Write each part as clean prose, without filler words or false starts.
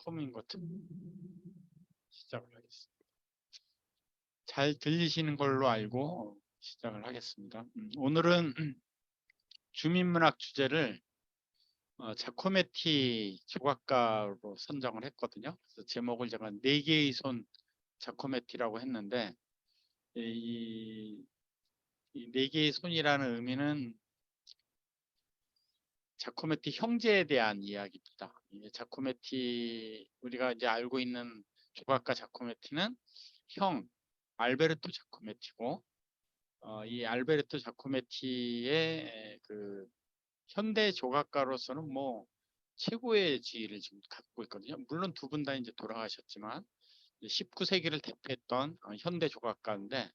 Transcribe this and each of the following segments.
처음인 것 같은 시작을 하겠습니다. 잘 들리시는 걸로 알고 시작을 하겠습니다. 오늘은 주민문학 주제를 자코메티 조각가로 선정을 했거든요. 그래서 제목을 제가 네 개의 손 자코메티라고 했는데 이 네 개의 손이라는 의미는 자코메티 형제에 대한 이야기입니다. 자코메티 우리가 이제 알고 있는 조각가 자코메티는 형 알베르토 자코메티고 이 알베르토 자코메티의 그 현대 조각가로서는 뭐 최고의 지위를 지금 갖고 있거든요. 물론 두 분 다 이제 돌아가셨지만 19세기를 대표했던 현대 조각가인데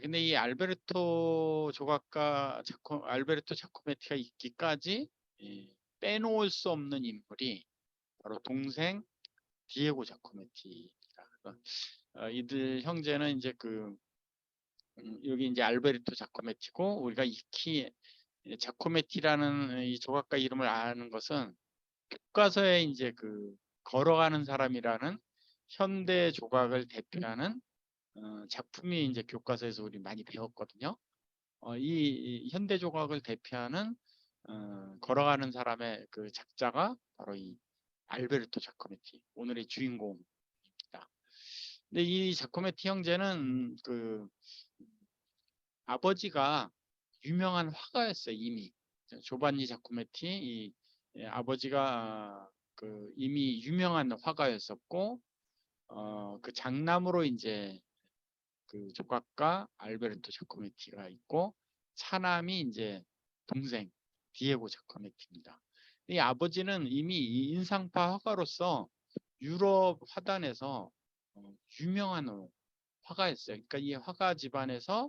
근데 이 알베르토 조각가 알베르토 자코메티가 있기까지 빼놓을 수 없는 인물이 바로 동생 디에고 자코메티입니다. 이들 형제는 이제 여기 이제 알베르토 자코메티고 우리가 익히 자코메티라는 이 조각가 이름을 아는 것은 교과서에 이제 걸어가는 사람이라는 현대 조각을 대표하는 작품이 이제 교과서에서 우리 많이 배웠거든요. 이 현대 조각을 대표하는 걸어가는 사람의 그 작자가 바로 이 알베르토 자코메티, 오늘의 주인공입니다. 근데 이 자코메티 형제는 아버지가 유명한 화가였어요. 이미 조반니 자코메티 아버지가 이미 유명한 화가였었고 그 장남으로 이제 그 조각가 알베르토 자코메티가 있고 차남이 이제 동생 디에고 자코메티입니다. 이 아버지는 이미 인상파 화가로서 유럽 화단에서 유명한 화가였어요. 그러니까 이 화가 집안에서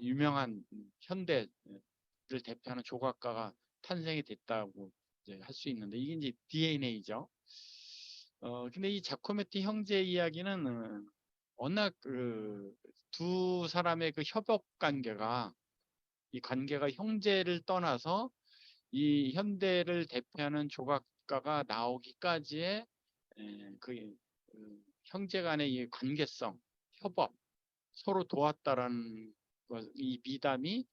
유명한 현대를 대표하는 조각가가 탄생이 됐다고 할 수 있는데 이게 이제 DNA죠. 근데 이 자코메티 형제 이야기는 워낙 두 사람의 그 협업 관계가 이 관계가 형제를 떠나서 이 현대를 대표하는 조각가가 나오기까지의 형제 간의 이 관계성, 협업, 서로 도왔다라는 이 미담이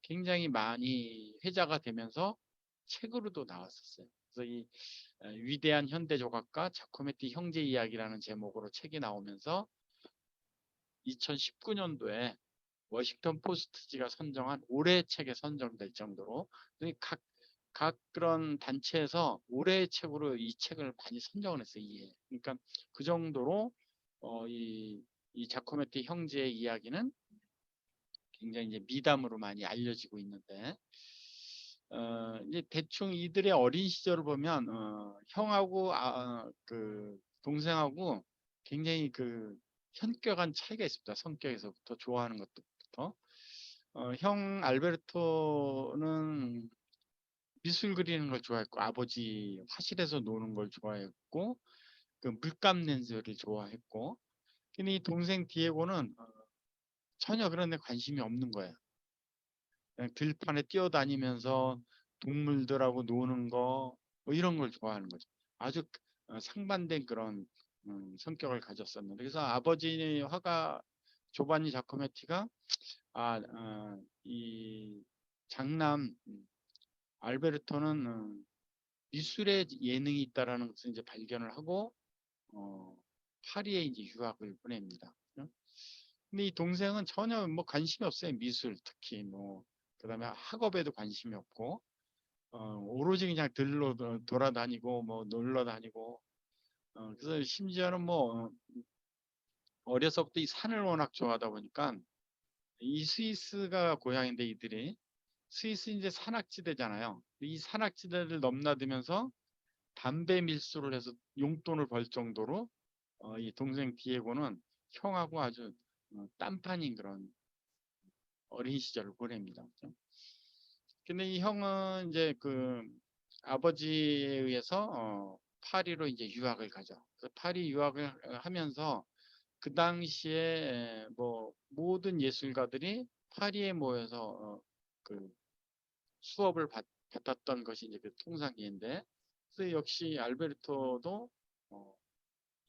굉장히 많이 회자가 되면서 책으로도 나왔었어요. 그래서 이 위대한 현대 조각가 자코메티 형제 이야기라는 제목으로 책이 나오면서 2019년도에 워싱턴 포스트지가 선정한 올해의 책에 선정될 정도로 각 그런 단체에서 올해의 책으로 이 책을 많이 선정을 했어요. 그러니까 그 정도로 이 자코메티 형제의 이야기는 굉장히 이제 미담으로 많이 알려지고 있는데 이제 대충 이들의 어린 시절을 보면 형하고 동생하고 굉장히 현격한 차이가 있습니다. 성격에서부터 좋아하는 것부터 형 알베르토는 미술 그리는 걸 좋아했고 아버지 화실에서 노는 걸 좋아했고 물감 렌즈를 좋아했고 근데 이 동생 디에고는 전혀 그런 데 관심이 없는 거예요. 그냥 들판에 뛰어다니면서 동물들하고 노는 거 뭐 이런 걸 좋아하는 거죠. 아주 상반된 그런 성격을 가졌었는데 그래서 아버지 화가 조반니 자코메티가 이 장남 알베르토는 미술에 예능이 있다라는 것을 이제 발견을 하고 파리에 이제 유학을 보냅니다. 근데 이 동생은 전혀 뭐 관심이 없어요. 미술 특히 뭐 그다음에 학업에도 관심이 없고 오로지 그냥 들로 돌아다니고 뭐 놀러 다니고 그래서 심지어는 뭐 어려서부터 이 산을 워낙 좋아하다 보니까 이 스위스가 고향인데 이들이 스위스 이제 산악지대잖아요. 이 산악지대를 넘나들면서 담배 밀수를 해서 용돈을 벌 정도로 이 동생 디에고는 형하고 아주 딴판인 그런 어린 시절을 보냅니다. 근데 이 형은 이제 아버지에 의해서 파리로 이제 유학을 가죠. 그래서 파리 유학을 하면서 그 당시에 뭐 모든 예술가들이 파리에 모여서 수업을 받았던 것이 이제 통상기인데 그래서 역시 알베르토도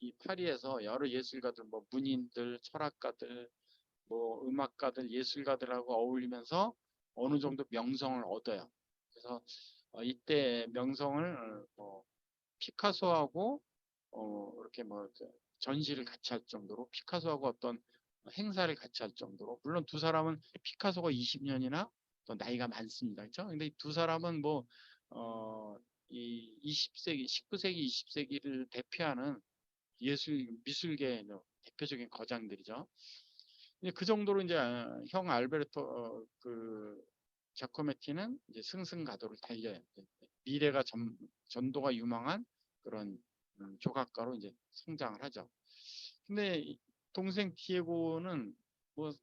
이 파리에서 여러 예술가들, 뭐 문인들, 철학가들, 뭐 음악가들, 예술가들하고 어울리면서 어느 정도 명성을 얻어요. 그래서 이때 명성을 피카소하고 이렇게 뭐 전시를 같이 할 정도로, 피카소하고 어떤 행사를 같이 할 정도로, 물론 두 사람은 피카소가 20년이나 더 나이가 많습니다. 그렇죠? 근데 이 두 사람은 이 20세기, 19세기, 20세기를 대표하는 미술계의 대표적인 거장들이죠. 그 정도로 이제 형 알베르토 그 자코메티는 이제 승승가도를 달려요. 미래가 전도가 유망한 그런 조각가로 이제 성장을 하죠. 근데 동생 디에고는 뭐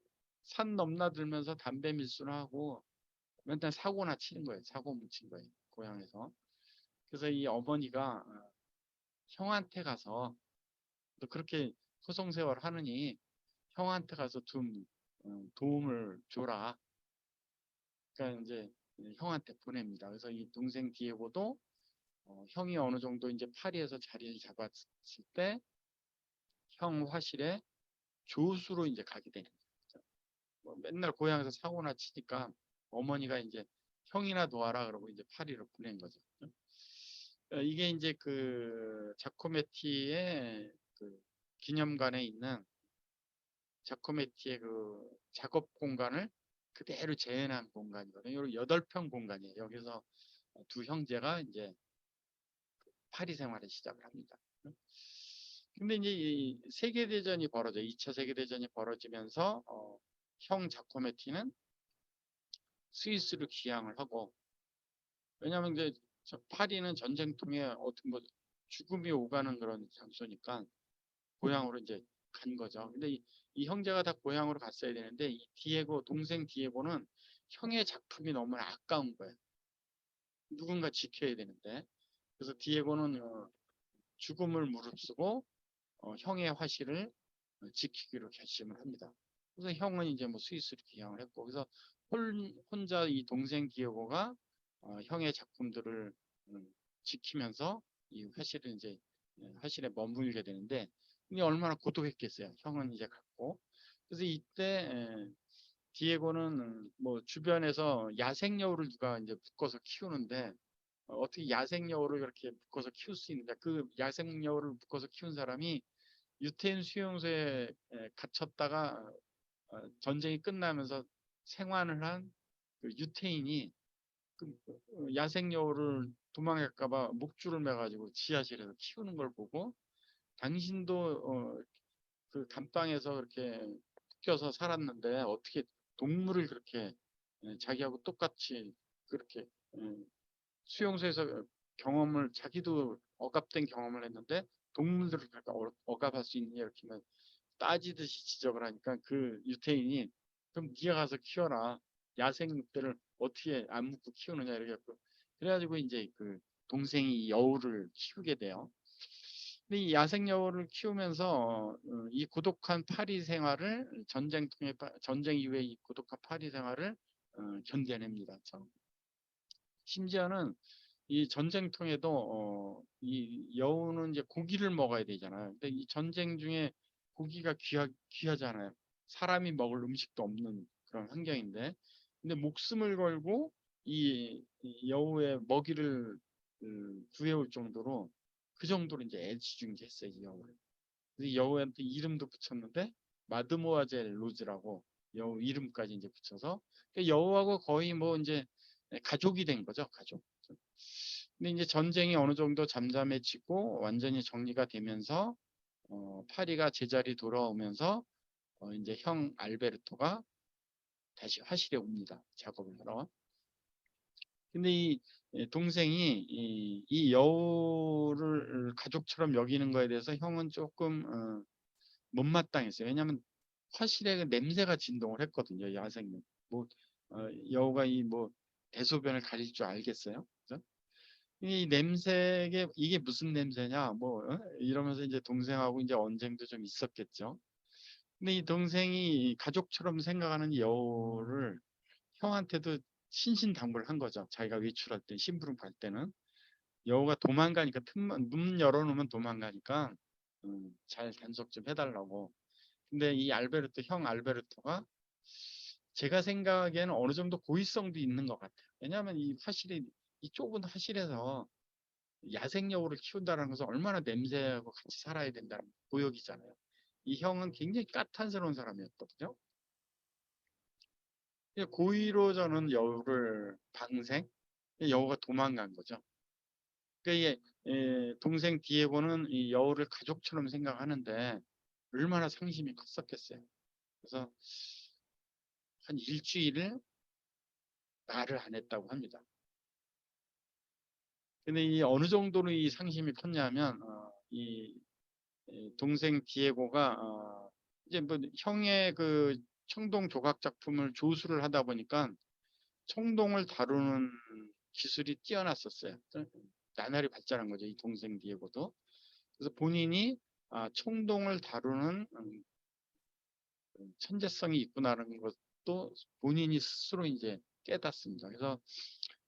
산 넘나들면서 담배 밀수를 하고 맨날 사고나 치는 거예요. 사고 뭉친 거예요. 고향에서. 그래서 이 어머니가 형한테 가서 너 그렇게 소송세월 하느니 형한테 가서 좀 도움을 줘라. 그러니까 이제 형한테 보냅니다. 그래서 이 동생 디에고도 형이 어느 정도 이제 파리에서 자리를 잡았을 때 형 화실에 조수로 이제 가게 되는 거죠. 뭐 맨날 고향에서 사고나 치니까 어머니가 이제 형이나 도와라 그러고 이제 파리로 보낸 거죠. 이게 이제 그 자코메티의 그 기념관에 있는 자코메티의 그 작업 공간을 그대로 재현한 공간이거든요. 8평 공간이에요. 여기서 두 형제가 이제 파리 생활을 시작을 합니다. 근데 이제 이 세계대전이 벌어져, 2차 세계대전이 벌어지면서 형 자코메티는 스위스로 귀향을 하고, 왜냐하면 이제 파리는 전쟁통에 어떤 뭐 죽음이 오가는 그런 장소니까 고향으로 이제 간 거죠. 근데 이 형제가 다 고향으로 갔어야 되는데 이 디에고 동생 디에고는 형의 작품이 너무 아까운 거예요. 누군가 지켜야 되는데 그래서 디에고는 죽음을 무릅쓰고 형의 화실을 지키기로 결심을 합니다. 그래서 형은 이제 뭐 스위스로 귀향을 했고 그래서 혼자 이 동생 디에고가 형의 작품들을 지키면서 이 화실을 이제 화실에 머물게 되는데 이게 얼마나 고독했겠어요. 형은 이제 갔고 그래서 이때 디에고는 뭐 주변에서 야생 여우를 누가 이제 묶어서 키우는데 어떻게 야생 여우를 그렇게 묶어서 키울 수 있느냐? 그 야생 여우를 묶어서 키운 사람이 유태인 수용소에 갇혔다가 전쟁이 끝나면서 생還을 한그 유태인이 그 야생 여우를 도망갈까봐 목줄을 매가지고 지하실에서 키우는 걸 보고 당신도 그 감방에서 그렇게 묶여서 살았는데 어떻게 동물을 그렇게 자기하고 똑같이 그렇게 수용소에서 경험을 자기도 억압된 경험을 했는데 동물들을 억압할 수 있느냐 이렇게 따지듯이 지적을 하니까 그 유태인이 그럼 네가 가서 키워라 야생 늑대를 어떻게 안 묶고 키우느냐 이렇게 그래가지고 이제 그 동생이 여우를 키우게 돼요. 근데 이 야생 여우를 키우면서 이 고독한 파리 생활을 전쟁 이후에 이 고독한 파리 생활을 견뎌냅니다. 심지어는 이 전쟁통에도 이 여우는 이제 고기를 먹어야 되잖아요. 근데 이 전쟁 중에 고기가 귀하잖아요. 사람이 먹을 음식도 없는 그런 환경인데, 근데 목숨을 걸고 이 여우의 먹이를 구해올 정도로 그 정도로 이제 애지중지했어요, 이 여우를. 그래서 이 여우한테 이름도 붙였는데 마드모아젤 로즈라고 여우 이름까지 이제 붙여서 여우하고 거의 뭐 이제 가족이 된 거죠, 가족. 근데 이제 전쟁이 어느 정도 잠잠해지고 완전히 정리가 되면서 파리가 제자리 돌아오면서 이제 형 알베르토가 다시 화실에 옵니다. 작업을 하러. 근데 이 동생이 이 여우를 가족처럼 여기는 거에 대해서 형은 조금 못마땅했어요. 왜냐하면 화실에 그 냄새가 진동을 했거든요. 야생은. 뭐 여우가 이 뭐 대소변을 가릴 줄 알겠어요? 그죠? 이 냄새게 이게 무슨 냄새냐? 뭐 이러면서 이제 동생하고 이제 언쟁도 좀 있었겠죠. 근데 이 동생이 가족처럼 생각하는 여우를 형한테도 신신당부를 한 거죠. 자기가 외출할 때 심부름 갈 때는 여우가 도망가니까 문 열어놓으면 도망가니까 잘 단속 좀 해달라고. 근데 이 형 알베르토가 제가 생각에는 어느 정도 고의성도 있는 것 같아요. 왜냐하면 이 좁은 화실에서 야생여우를 키운다는 것은 얼마나 냄새하고 같이 살아야 된다는 고역이잖아요. 이 형은 굉장히 까탈스러운 사람이었거든요. 고의로 저는 여우를 여우가 도망간 거죠. 그러니까 동생 디에고는 이 여우를 가족처럼 생각하는데 얼마나 상심이 컸었겠어요. 그래서 한 일주일을 말을 안 했다고 합니다. 근데 이 어느 정도로 이 상심이 컸냐면 동생 디에고가 이제 뭐 형의 그 청동 조각 작품을 조수를 하다 보니까 청동을 다루는 기술이 뛰어났었어요. 나날이 발전한 거죠. 이 동생 디에고도. 그래서 본인이 청동을 다루는 천재성이 있구나라는 것도 본인이 스스로 이제 깨닫습니다. 그래서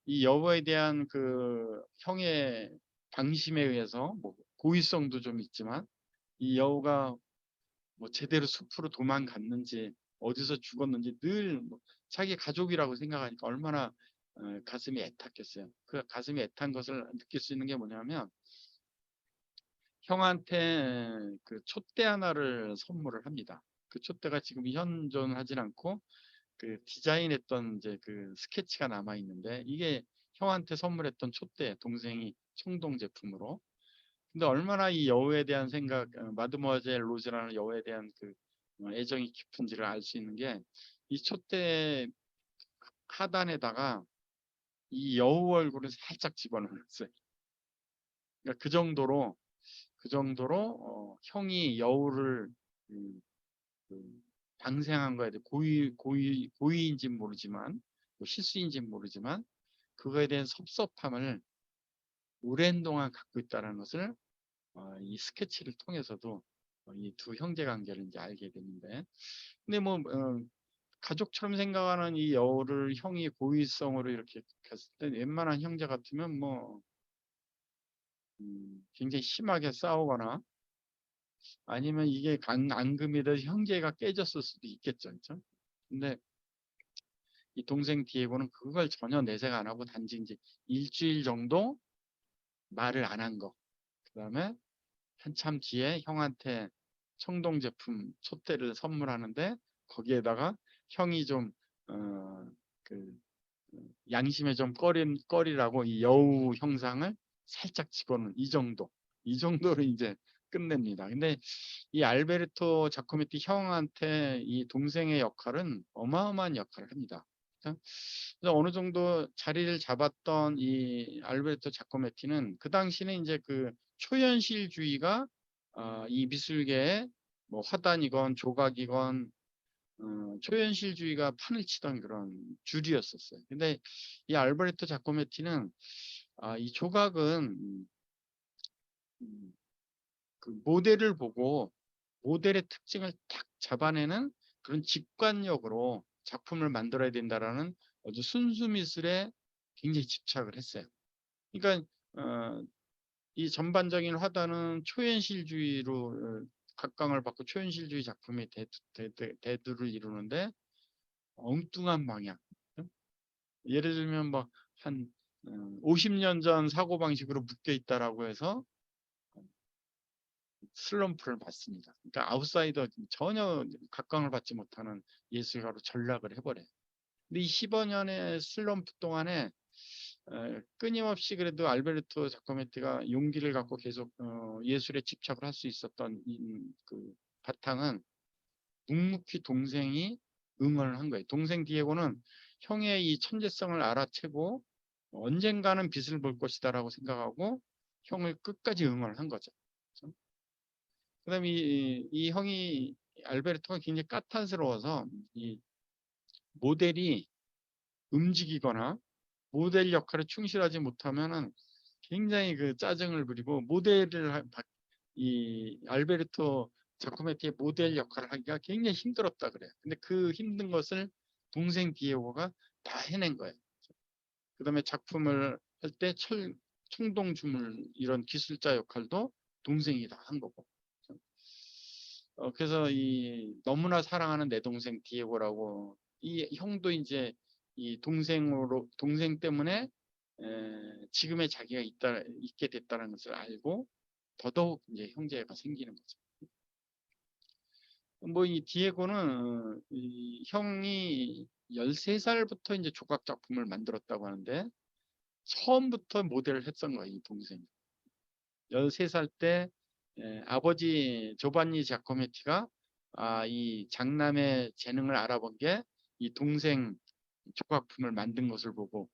이 여우에 대한 그 형의 방심에 의해서 뭐 고의성도 좀 있지만 이 여우가 뭐 제대로 숲으로 도망갔는지 어디서 죽었는지 늘뭐 자기 가족이라고 생각하니까 얼마나 가슴이 애탔겠어요. 그 가슴이 애탄 것을 느낄 수 있는 게 뭐냐면 형한테 그 촛대 하나를 선물을 합니다. 그 촛대가 지금 현존하진 않고 그 디자인했던 이제 그 스케치가 남아 있는데 이게 형한테 선물했던 촛대 동생이 청동 제품으로. 근데 얼마나 이 여우에 대한 생각, 마드모아젤 로즈라는 여우에 대한 그 애정이 깊은지를 알 수 있는 게 이 촛대 하단에다가 이 여우 얼굴을 살짝 집어넣었어요. 그러니까 그 정도로 형이 여우를 음, 그 방생한 거에 대해 고의인지는 모르지만 뭐 실수인지는 모르지만 그거에 대한 섭섭함을 오랜 동안 갖고 있다는 것을 이 스케치를 통해서도 이 두 형제 관계를 이제 알게 되는데 근데 뭐 가족처럼 생각하는 이 여우를 형이 고의성으로 이렇게 갔을 때 웬만한 형제 같으면 뭐 굉장히 심하게 싸우거나 아니면 이게 앙금이 돼서 형제가 깨졌을 수도 있겠죠. 그렇죠? 근데 이 동생 디에고는 그걸 전혀 내색 안 하고 단지 이제 일주일 정도 말을 안 한 거. 그다음에 한참 뒤에 형한테 청동 제품 촛대를 선물하는데 거기에다가 형이 좀 그 양심에 좀 꺼리라고 이 여우 형상을 살짝 집어넣은 이 정도로 이제 끝냅니다. 근데 이 알베르토 자코메티 형한테 이 동생의 역할은 어마어마한 역할을 합니다. 그래서 어느 정도 자리를 잡았던 이 알베르토 자코메티는 그 당시는 이제 그 초현실주의가 이 미술계에 뭐 화단이건 조각이건 초현실주의가 판을 치던 그런 줄이었었어요. 근데 이 알베르토 자코메티는 이 조각은 음, 그 모델을 보고 모델의 특징을 딱 잡아내는 그런 직관력으로 작품을 만들어야 된다라는 아주 순수 미술에 굉장히 집착을 했어요. 그러니까 이 전반적인 화단은 초현실주의로 각광을 받고 초현실주의 작품의 대두를 이루는데 엉뚱한 방향. 예를 들면 뭐 한 50년 전 사고방식으로 묶여 있다라고 해서 슬럼프를 받습니다. 그러니까 아웃사이더 전혀 각광을 받지 못하는 예술가로 전락을 해버려요. 근데 이 15년의 슬럼프 동안에 끊임없이 그래도 알베르토 자코메티가 용기를 갖고 계속 예술에 집착을 할 수 있었던 그 바탕은 묵묵히 동생이 응원을 한 거예요. 동생 디에고는 형의 이 천재성을 알아채고 언젠가는 빛을 볼 것이다라고 생각하고 형을 끝까지 응원을 한 거죠. 그다음에 이 형이 알베르토가 굉장히 까탈스러워서 이 모델이 움직이거나 모델 역할에 충실하지 못하면은 굉장히 그 짜증을 부리고 이 알베르토 자코메티의 모델 역할을 하기가 굉장히 힘들었다 그래요. 근데 그 힘든 것을 동생 디에고가 다 해낸 거예요. 그다음에 작품을 할 때 총동 주물 이런 기술자 역할도 동생이 다 한 거고. 그래서 이 너무나 사랑하는 내 동생 디에고라고 이 형도 이제 이 동생 때문에 지금의 자기가 있게 됐다는 것을 알고 더더욱 이제 형제가 생기는 거죠. 뭐 이 디에고는 이 형이 13살부터 이제 조각 작품을 만들었다고 하는데 처음부터 모델을 했던 거예요, 이 동생이. 13살 때 아버지 조반니 자코메티가 이 장남의 재능을 알아본 게 이 동생 조각품을 만든 것을 보고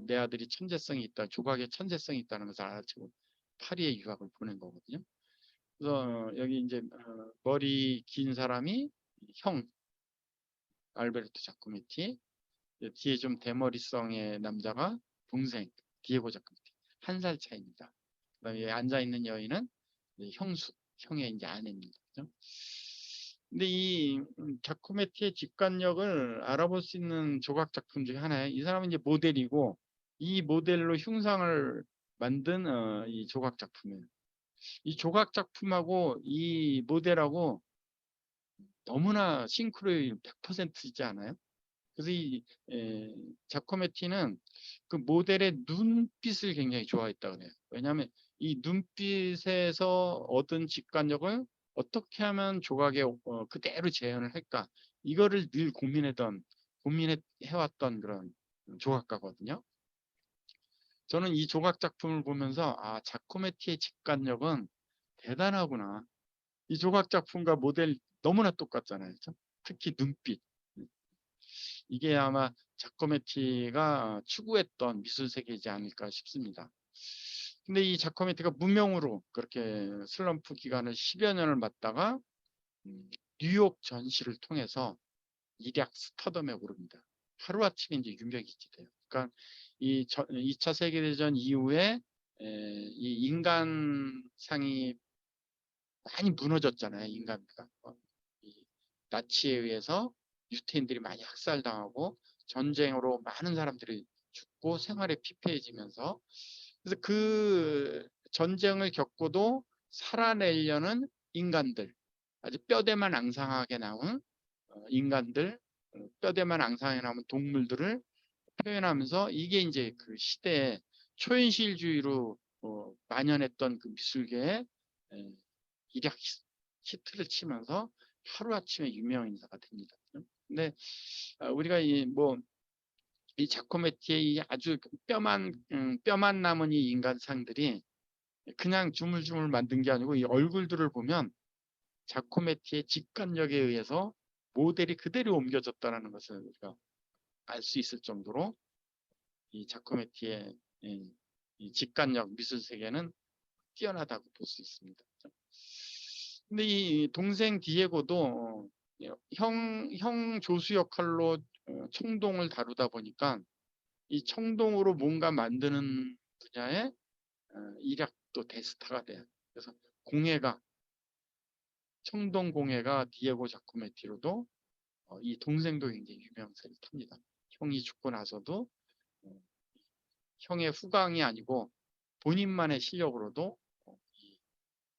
내 아들이 천재성이 있다, 조각에 천재성이 있다는 것을 알아채고 파리에 유학을 보낸 거거든요. 그래서 여기 이제 머리 긴 사람이 형 알베르토 자코메티, 뒤에 좀 대머리성의 남자가 동생 디에고 자코메티, 1살 차이입니다. 그다음에 앉아 있는 여인은 형수, 형의 이제 아내입니다. 그죠? 근데 이 자코메티의 직관력을 알아볼 수 있는 조각 작품 중에 하나예요. 이 사람은 이제 모델이고 이 모델로 흉상을 만든 이 조각 작품이에요. 이 조각 작품하고 이 모델하고 너무나 싱크로율 100%이지 않아요? 그래서 이 자코메티는 그 모델의 눈빛을 굉장히 좋아했다 그래요. 왜냐하면 이 눈빛에서 얻은 직관력을 어떻게 하면 조각에 그대로 재현을 할까, 이거를 늘 고민해왔던 그런 조각가거든요. 저는 이 조각 작품을 보면서 자코메티의 직관력은 대단하구나. 이 조각 작품과 모델 너무나 똑같잖아요. 그렇죠? 특히 눈빛. 이게 아마 자코메티가 추구했던 미술 세계이지 않을까 싶습니다. 근데 이 자코메티가 무명으로 그렇게 슬럼프 기간을 10여 년을 맞다가 뉴욕 전시를 통해서 일약 스타덤에 오릅니다. 하루아침에 이제 유명해지게 돼요. 그러니까 이 2차 세계대전 이후에 이 인간상이 많이 무너졌잖아요. 인간가. 나치에 의해서 유태인들이 많이 학살당하고 전쟁으로 많은 사람들이 죽고 생활에 피폐해지면서, 그래서 그 전쟁을 겪고도 살아내려는 인간들, 아주 뼈대만 앙상하게 나온 인간들, 뼈대만 앙상하게 나온 동물들을 표현하면서, 이게 이제 그 시대에 초현실주의로 만연했던 그 미술계에 일약 히트를 치면서 하루아침에 유명 인사가 됩니다. 근데 우리가 이 자코메티의 이 아주 뼈만 남은 이 인간상들이 그냥 주물주물 만든 게 아니고 이 얼굴들을 보면 자코메티의 직관력에 의해서 모델이 그대로 옮겨졌다는 것을 우리가 알 수 있을 정도로 이 자코메티의 이 직관력, 미술 세계는 뛰어나다고 볼 수 있습니다. 근데 이 동생 디에고도 형 조수 역할로 청동을 다루다 보니까 이 청동으로 뭔가 만드는 분야에 일약 또 대스타가 돼요. 그래서 청동 공예가 디에고 자코메티로도 이 동생도 굉장히 유명세를 탑니다. 형이 죽고 나서도 형의 후광이 아니고 본인만의 실력으로도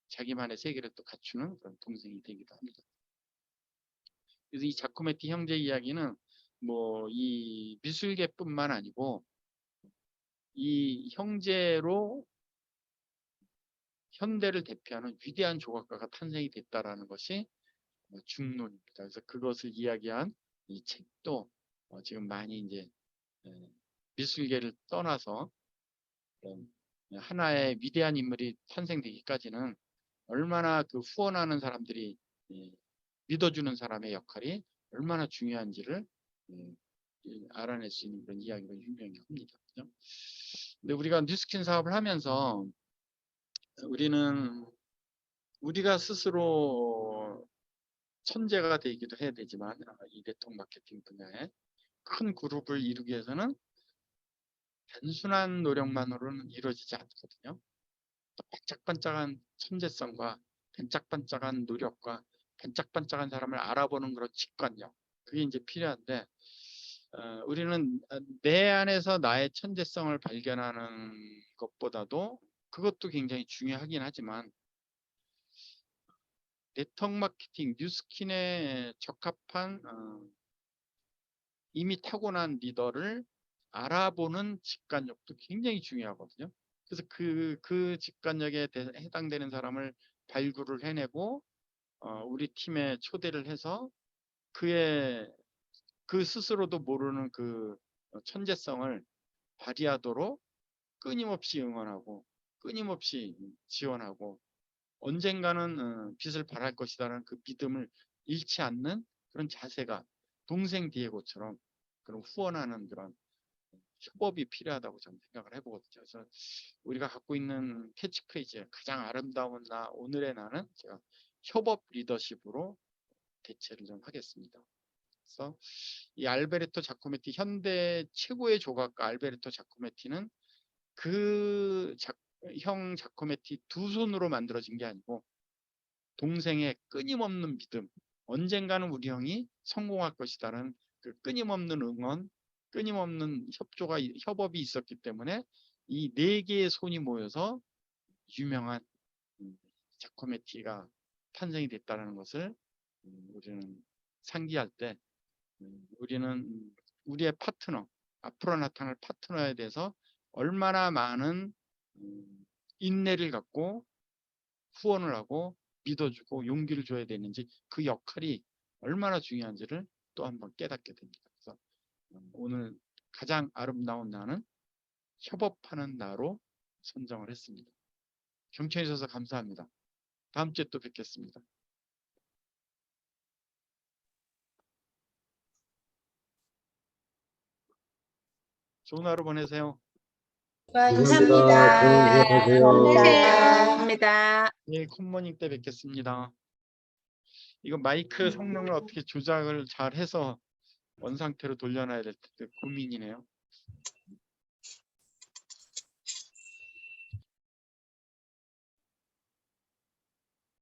자기만의 세계를 또 갖추는 그런 동생이 되기도 합니다. 그래서 이 자코메티 형제 이야기는 뭐 이 미술계뿐만 아니고 이 형제로 현대를 대표하는 위대한 조각가가 탄생이 됐다라는 것이 중론입니다. 그래서 그것을 이야기한 이 책도 지금 많이 이제 미술계를 떠나서 하나의 위대한 인물이 탄생되기까지는 얼마나 그 후원하는 사람들이 믿어주는 사람의 역할이 얼마나 중요한지를 알아낼 수 있는 그런 이야기로 유명합니다. 그죠? 근데 우리가 뉴스킨 사업을 하면서 우리가 스스로 천재가 되기도 해야 되지만 이 네트워크 마케팅 분야에 큰 그룹을 이루기 위해서는 단순한 노력만으로는 이루어지지 않거든요. 반짝반짝한 천재성과 반짝반짝한 노력과 반짝반짝한 사람을 알아보는 그런 직관력, 그게 이제 필요한데 우리는 내 안에서 나의 천재성을 발견하는 것보다도 그것도 굉장히 중요하긴 하지만 네트워크 마케팅, 뉴스킨에 적합한 이미 타고난 리더를 알아보는 직관력도 굉장히 중요하거든요. 그래서 그 직관력에 해당되는 사람을 발굴을 해내고 우리 팀에 초대를 해서 그 스스로도 모르는 그 천재성을 발휘하도록 끊임없이 응원하고 끊임없이 지원하고 언젠가는 빛을 발할 것이라는 그 믿음을 잃지 않는 그런 자세가 동생 디에고처럼 그런 후원하는 그런 협업이 필요하다고 저는 생각을 해보거든요. 그래서 우리가 갖고 있는 캐치프레이즈 가장 아름다운 나 오늘의 나는 제가 협업 리더십으로 대체를 좀 하겠습니다. 그래서 이 알베르토 자코메티 현대 최고의 조각가 알베르토 자코메티는 형 자코메티 두 손으로 만들어진 게 아니고 동생의 끊임없는 믿음, 언젠가는 우리 형이 성공할 것이다라는 그 끊임없는 응원, 끊임없는 협업이 있었기 때문에 이 네 개의 손이 모여서 유명한 자코메티가 탄생이 됐다는 것을 우리는 상기할 때 우리는 우리의 파트너, 앞으로 나타날 파트너에 대해서 얼마나 많은 인내를 갖고 후원을 하고 믿어주고 용기를 줘야 되는지 그 역할이 얼마나 중요한지를 또 한번 깨닫게 됩니다. 그래서 오늘 가장 아름다운 나는 협업하는 나로 선정을 했습니다. 경청해 주셔서 감사합니다. 다음 주에 또 뵙겠습니다. 좋은 하루 보내세요. 감사합니다. 좋은 하루 되세요. 감사합니다. 내일 굿모닝 때 뵙겠습니다. 이거 마이크 성능을 어떻게 조작을 잘 해서 원상태로 돌려놔야 될 텐데 고민이네요.